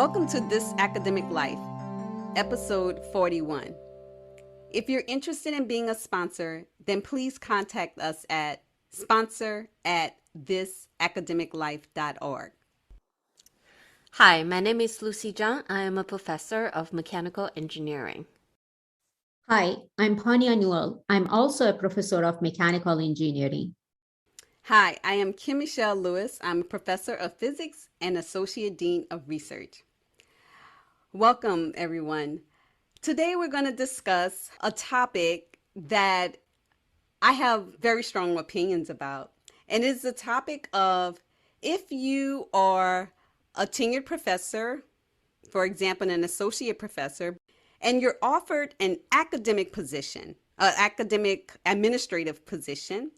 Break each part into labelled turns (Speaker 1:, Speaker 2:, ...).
Speaker 1: Welcome to This Academic Life, episode 41. If you're interested in being a sponsor, then please contact us at sponsor@thisacademiclife.org.
Speaker 2: Hi, my name is Lucy Zhang. I am a professor of mechanical engineering.
Speaker 3: Hi, I'm Pania Newell. I'm also a professor of mechanical engineering.
Speaker 1: Hi, I am Kim Michelle Lewis. I'm a professor of physics and associate dean of research. Welcome, everyone. Today we're going to discuss a topic that I have very strong opinions about, and it's the topic of if you are a tenured professor, for example, an associate professor, and you're offered an academic position, an academic administrative position.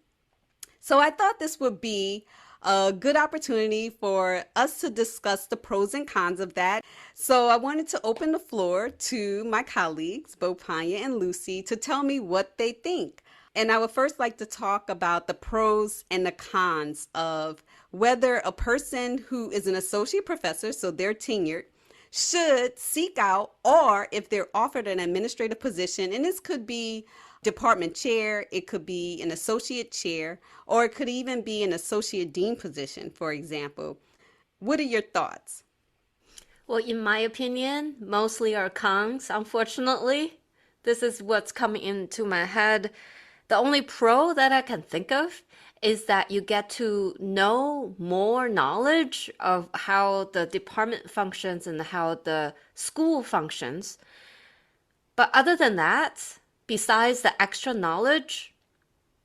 Speaker 1: So I thought this would be a good opportunity for us to discuss the pros and cons of that. So I wanted to open the floor to my colleagues, both Pania and Lucy, to tell me what they think. And I would first like to talk about the pros and the cons of whether a person who is an associate professor, so they're tenured, should seek out, or if they're offered an administrative position, and this could be department chair, it could be an associate chair, or it could even be an associate dean position, for example. What are your thoughts?
Speaker 2: Well, in my opinion, mostly are cons, unfortunately. This is what's coming into my head. The only pro that I can think of is that you get to know more knowledge of how the department functions and how the school functions. But other than that, besides the extra knowledge,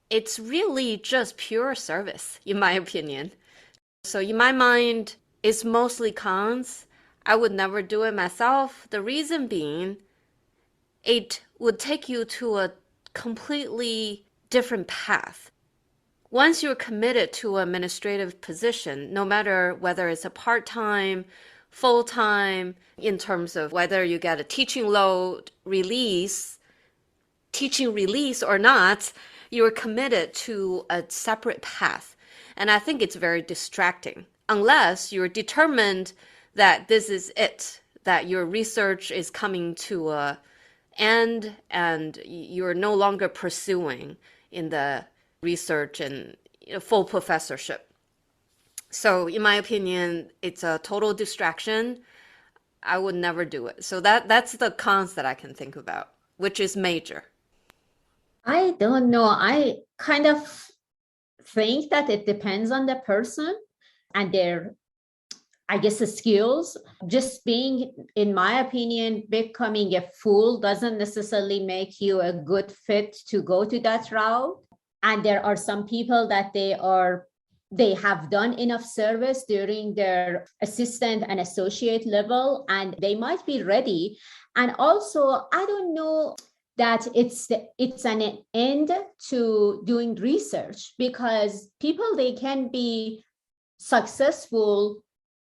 Speaker 2: it's really just pure service, in my opinion. So in my mind, it's mostly cons. I would never do it myself. The reason being, it would take you to a completely different path. Once you're committed to an administrative position, no matter whether it's a part-time, full-time, in terms of whether you get a teaching release or not, you're committed to a separate path. And I think it's very distracting unless you're determined that this is it, that your research is coming to an end and you're no longer pursuing in the research and full professorship. So in my opinion, it's a total distraction. I would never do it. So that's the cons that I can think about, which is major.
Speaker 3: I don't know. I kind of think that it depends on the person and their, I guess, the skills. Just being, in my opinion, becoming a fool doesn't necessarily make you a good fit to go to that route. And there are some people that they have done enough service during their assistant and associate level, and they might be ready. And also, I don't know that it's an end to doing research, because people, they can be successful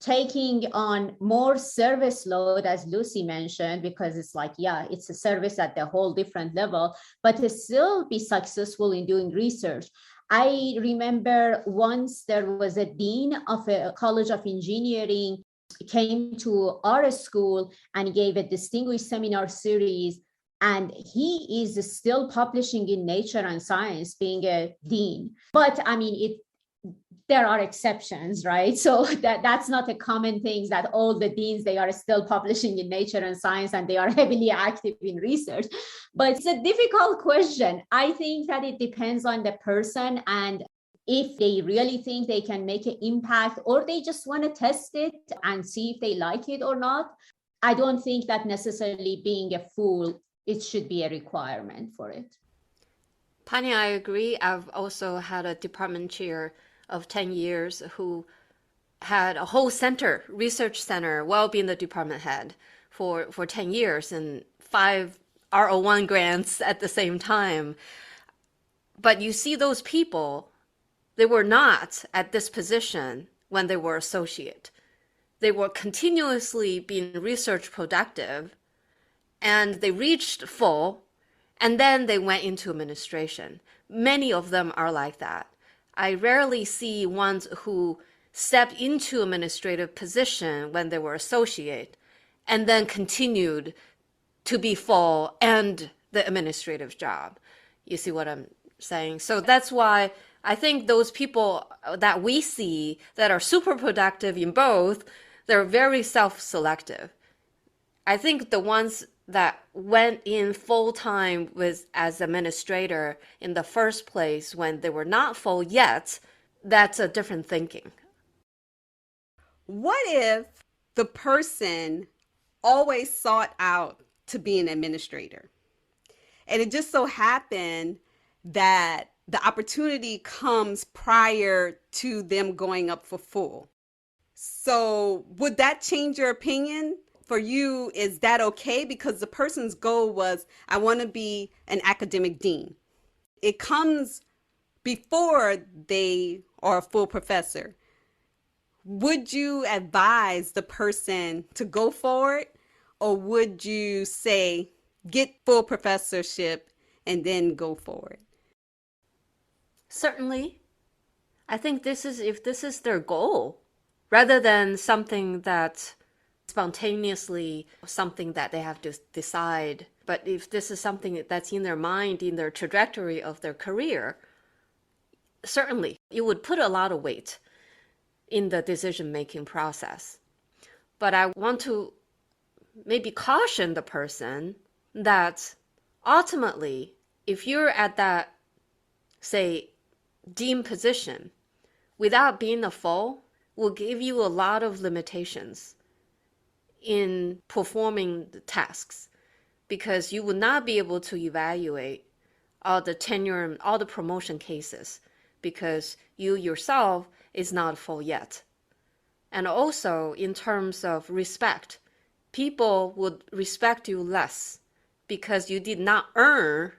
Speaker 3: taking on more service load, as Lucy mentioned, because it's like, yeah, it's a service at a whole different level, but to still be successful in doing research. I remember once there was a dean of a college of engineering came to our school and gave a distinguished seminar series, and he is still publishing in Nature and Science, being a dean. But I mean, there are exceptions, right? So that's not a common thing that all the deans, they are still publishing in Nature and Science and they are heavily active in research. But it's a difficult question. I think that it depends on the person, and if they really think they can make an impact, or they just want to test it and see if they like it or not. I don't think that necessarily being a fool, it should be a requirement for it.
Speaker 2: Pania, I agree. I've also had a department chair of 10 years who had a whole research center while being the department head for 10 years and 5 R01 grants at the same time. But you see those people, they were not at this position when they were associate. They were continuously being research productive, and they reached full, and then they went into administration. Many of them are like that. I rarely see ones who stepped into administrative position when they were associate and then continued to be full and the administrative job. You see what I'm saying? So that's why I think those people that we see that are super productive in both, they're very self-selective. I think the ones that went in full time with as administrator in the first place when they were not full yet, that's a different thinking.
Speaker 1: What if the person always sought out to be an administrator? And it just so happened that the opportunity comes prior to them going up for full. So would that change your opinion? For you, is that okay? Because the person's goal was, I want to be an academic dean. It comes before they are a full professor. Would you advise the person to go for it? Or would you say, get full professorship and then go for it?
Speaker 2: Certainly. I think if this is their goal, rather than something that spontaneously, something that they have to decide, but if this is something that's in their mind, in their trajectory of their career, certainly you would put a lot of weight in the decision-making process. But I want to maybe caution the person that ultimately, if you're at that, say, dean position, without being a full, will give you a lot of limitations in performing the tasks, because you will not be able to evaluate all the tenure and all the promotion cases because you yourself is not full yet. And also in terms of respect, people would respect you less because you did not earn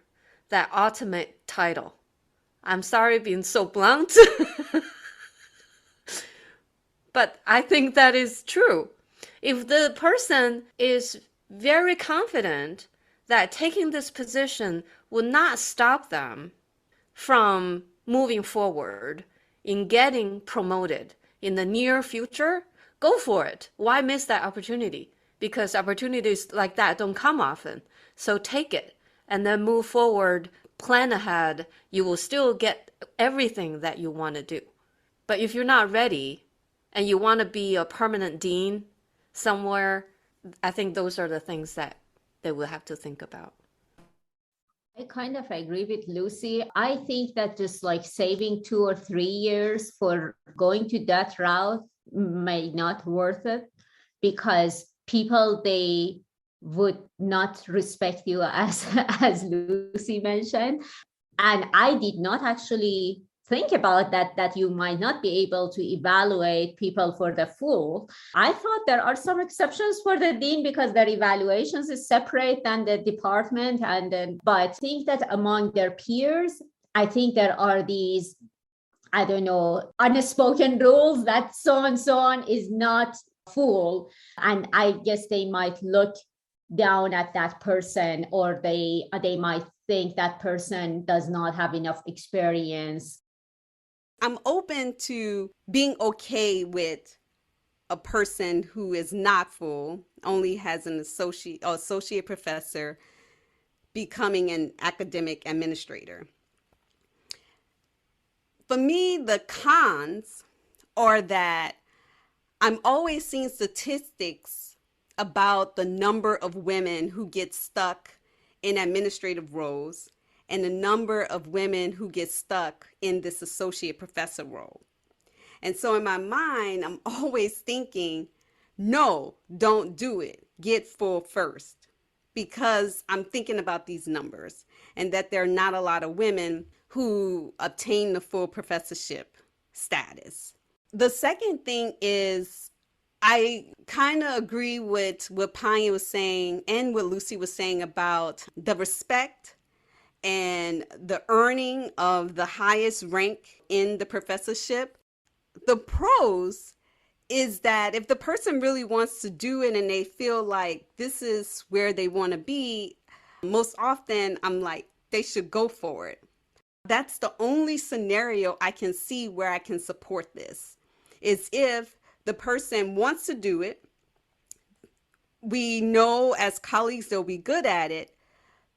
Speaker 2: that ultimate title. I'm sorry being so blunt, but I think that is true. If the person is very confident that taking this position will not stop them from moving forward in getting promoted in the near future, go for it. Why miss that opportunity? Because opportunities like that don't come often. So take it and then move forward, plan ahead. You will still get everything that you want to do. But if you're not ready and you want to be a permanent dean somewhere, I think those are the things that they will have to think about.
Speaker 3: I kind of agree with Lucy. I think that just like saving 2 or 3 years for going to that route may not worth it, because people, they would not respect you as Lucy mentioned. And I did not actually think about that you might not be able to evaluate people for the full. I thought there are some exceptions for the dean because their evaluations is separate than the department. But I think that among their peers, I think there are these, I don't know, unspoken rules that so and so on is not full. And I guess they might look down at that person, or they might think that person does not have enough experience.
Speaker 1: I'm open to being okay with a person who is not full, only has an associate professor, becoming an academic administrator. For me, the cons are that I'm always seeing statistics about the number of women who get stuck in administrative roles and the number of women who get stuck in this associate professor role. And so in my mind, I'm always thinking, no, don't do it. Get full first. Because I'm thinking about these numbers and that there are not a lot of women who obtain the full professorship status. The second thing is, I kind of agree with what Pania was saying and what Lucy was saying about the respect and the earning of the highest rank in the professorship. The pros is that if the person really wants to do it and they feel like this is where they want to be, most often I'm like, they should go for it. That's the only scenario I can see where I can support this. is if the person wants to do it, we know as colleagues they'll be good at it,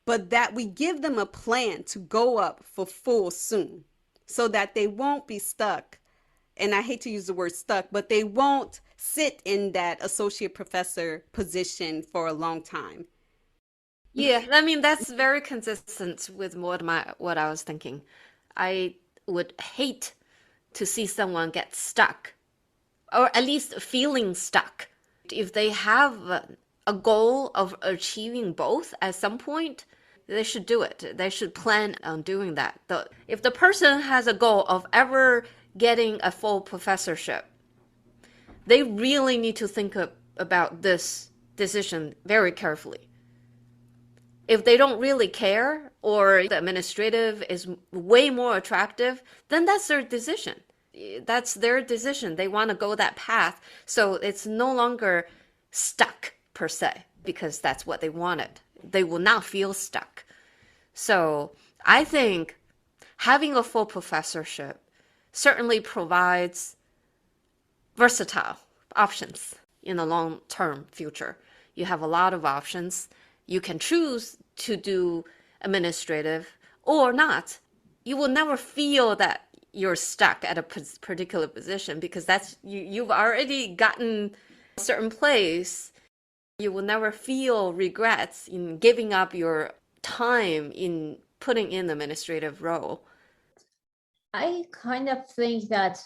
Speaker 1: but that we give them a plan to go up for full soon so that they won't be stuck. And I hate to use the word stuck, but they won't sit in that associate professor position for a long time.
Speaker 2: Yeah, I mean that's very consistent with what I was thinking. I would hate to see someone get stuck, or at least feeling stuck. If they have a goal of achieving both at some point, they should do it. They should plan on doing that. If the person has a goal of ever getting a full professorship, they really need to think about this decision very carefully. If they don't really care, or the administrative is way more attractive, then that's their decision. That's their decision. They want to go that path. So it's no longer stuck per se, because that's what they wanted. They will not feel stuck. So I think having a full professorship certainly provides versatile options in the long-term future. You have a lot of options. You can choose to do administrative or not. You will never feel that you're stuck at a particular position because you've already gotten a certain place. You will never feel regrets in giving up your time in putting in the administrative role.
Speaker 3: I kind of think that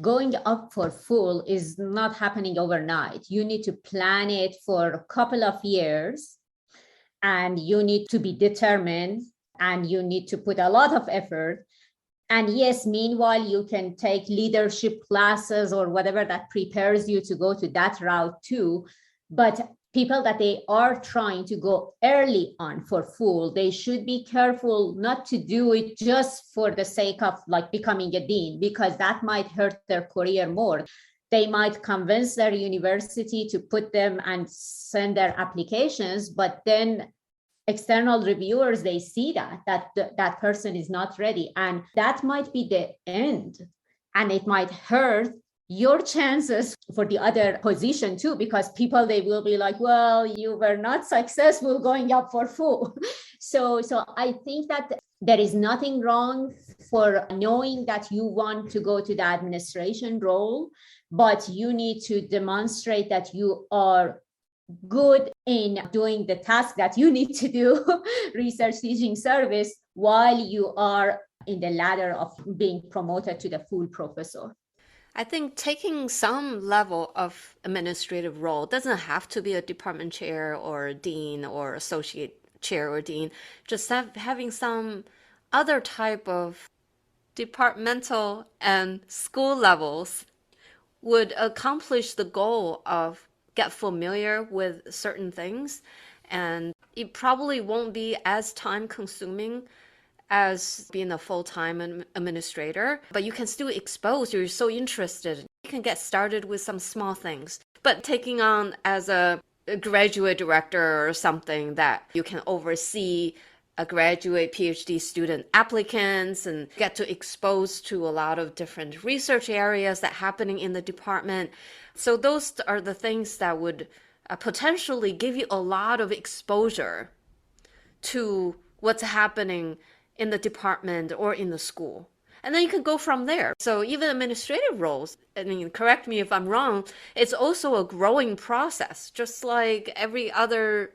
Speaker 3: going up for full is not happening overnight. You need to plan it for a couple of years, and you need to be determined, and you need to put a lot of effort. And yes, meanwhile, you can take leadership classes or whatever that prepares you to go to that route too. But people that they are trying to go early on for full, they should be careful not to do it just for the sake of like becoming a dean, because that might hurt their career more. They might convince their university to put them and send their applications, but then external reviewers, they see that person is not ready, and that might be the end, and it might hurt your chances for the other position too, because people, they will be like, well, you were not successful going up for full. So I think that there is nothing wrong for knowing that you want to go to the administration role, but you need to demonstrate that you are good in doing the task that you need to do, research teaching service, while you are in the ladder of being promoted to the full professor.
Speaker 2: I think taking some level of administrative role doesn't have to be a department chair or a dean or associate chair or dean. Just having some other type of departmental and school levels would accomplish the goal of get familiar with certain things, and it probably won't be as time consuming as being a full-time administrator, but you can still expose, you're so interested. You can get started with some small things, but taking on as a graduate director or something that you can oversee a graduate PhD student applicants and get to expose to a lot of different research areas that happening in the department. So those are the things that would potentially give you a lot of exposure to what's happening in the department or in the school. And then you can go from there. So even administrative roles, I mean, correct me if I'm wrong, it's also a growing process, just like every other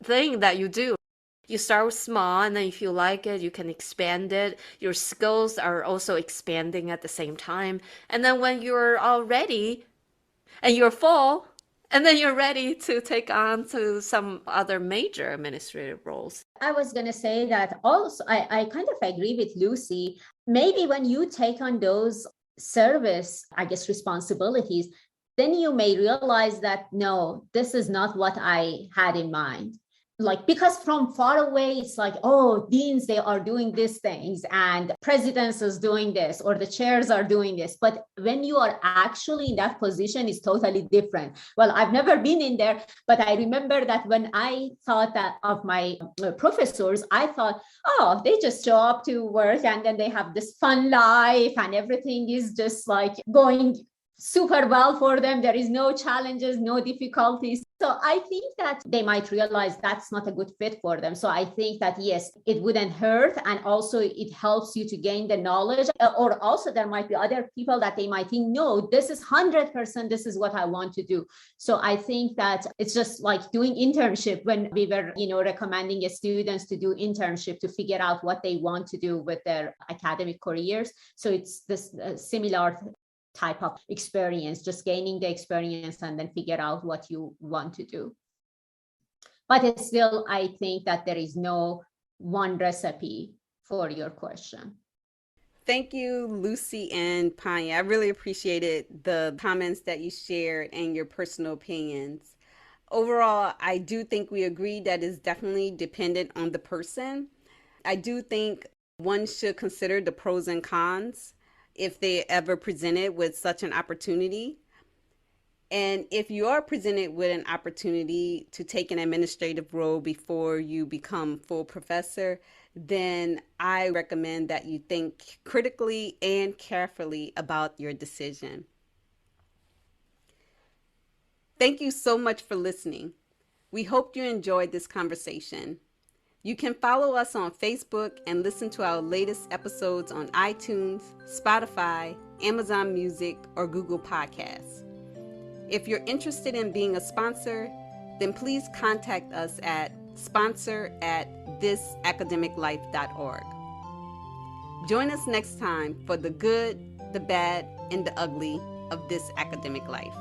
Speaker 2: thing that you do. You start small, and then if you like it, you can expand it. Your skills are also expanding at the same time. And then when you're all ready and you're full, and then you're ready to take on to some other major administrative roles.
Speaker 3: I was going to say that also, I kind of agree with Lucy. Maybe when you take on those service, I guess, responsibilities, then you may realize that, no, this is not what I had in mind. like, because from far away it's like, oh, deans, they are doing these things and presidents is doing this or the chairs are doing this, but when you are actually in that position, it's totally different. Well, I've never been in there, but I remember that when I thought that of my professors, I thought, oh, they just show up to work and then they have this fun life and everything is just like going super well for them. There is no challenges, no difficulties. So I think that they might realize that's not a good fit for them. So I think that, yes, it wouldn't hurt. And also it helps you to gain the knowledge. Or also there might be other people that they might think, no, this is 100%, this is what I want to do. So I think that it's just like doing internship when we were, recommending students to do internship to figure out what they want to do with their academic careers. So it's this similar type of experience, just gaining the experience and then figure out what you want to do. But it's still, I think that there is no one recipe for your question.
Speaker 1: Thank you, Lucy and Pania. I really appreciated the comments that you shared and your personal opinions. Overall, I do think we agree that it's definitely dependent on the person. I do think one should consider the pros and cons if they ever presented with such an opportunity. And if you are presented with an opportunity to take an administrative role before you become full professor, then I recommend that you think critically and carefully about your decision. Thank you so much for listening. We hope you enjoyed this conversation. You can follow us on Facebook and listen to our latest episodes on iTunes, Spotify, Amazon Music, or Google Podcasts. If you're interested in being a sponsor, then please contact us at sponsor@thisacademiclife.org. Join us next time for the good, the bad, and the ugly of this academic life.